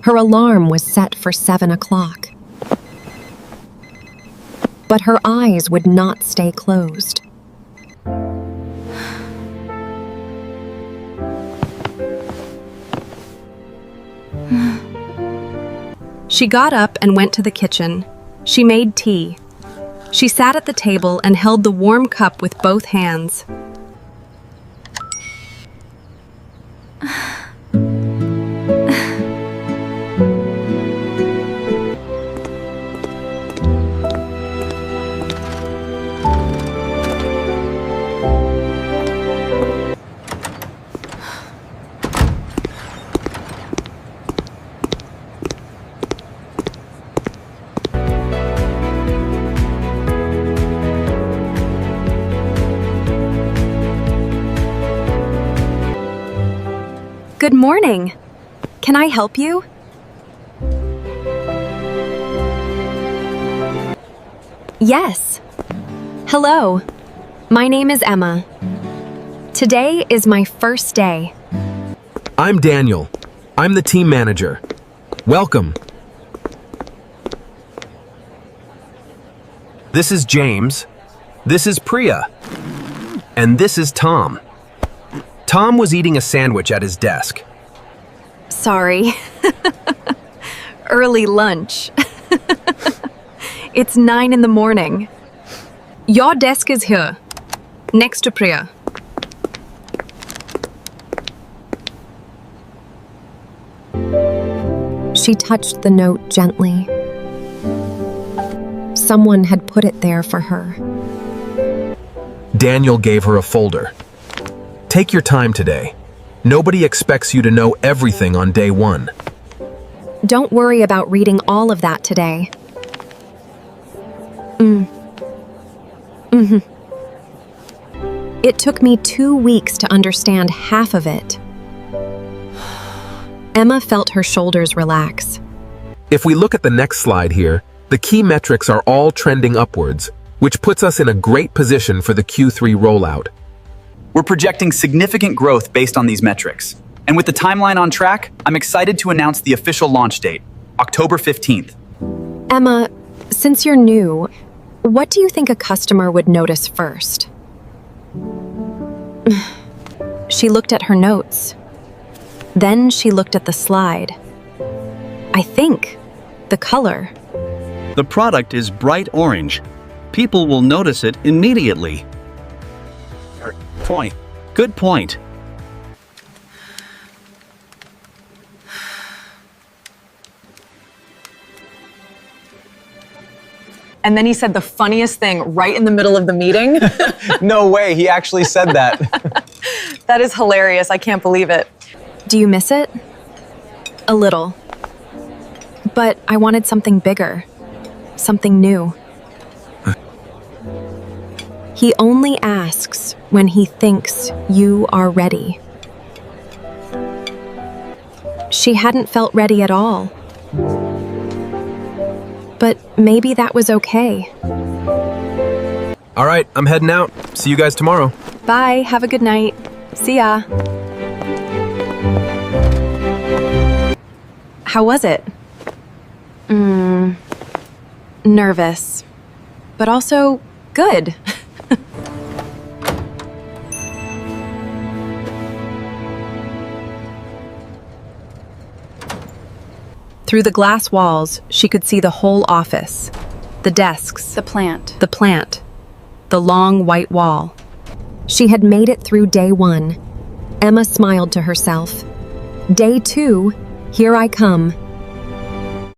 Her alarm was set for 7 o'clock. But her eyes would not stay closed. She got up and went to the kitchen. She made tea. She sat at the table and held the warm cup with both hands. Good morning. Can I help you? Yes. Hello. My name is Emma. Today is my first day. I'm Daniel. I'm the team manager. Welcome. This is James. This is Priya. And this is Tom. Tom was eating a sandwich at his desk. Sorry. Early lunch. It's 9 in the morning. Your desk is here, next to Priya. She touched the note gently. Someone had put it there for her. Daniel gave her a folder. Take your time today. Nobody expects you to know everything on day 1. Don't worry about reading all of that today. It took me 2 weeks to understand half of it. Emma felt her shoulders relax. If we look at the next slide here, the key metrics are all trending upwards, which puts us in a great position for the Q3 rollout. We're projecting significant growth based on these metrics. And with the timeline on track, I'm excited to announce the official launch date, October 15th. Emma, since you're new, what do you think a customer would notice first? She looked at her notes. Then she looked at the slide. I think the color. The product is bright orange. People will notice it immediately. Good point. And then he said the funniest thing right in the middle of the meeting. No way, he actually said that. That is hilarious. I can't believe it. Do you miss it? A little. But I wanted something bigger. Something new. He only asks when he thinks you are ready. She hadn't felt ready at all. But maybe that was okay. All right, I'm heading out. See you guys tomorrow. Bye, have a good night. See ya. How was it? Nervous. But also good. Through the glass walls, she could see the whole office. The desks. The plant. The plant. The long white wall. She had made it through day 1. Emma smiled to herself. Day 2, here I come.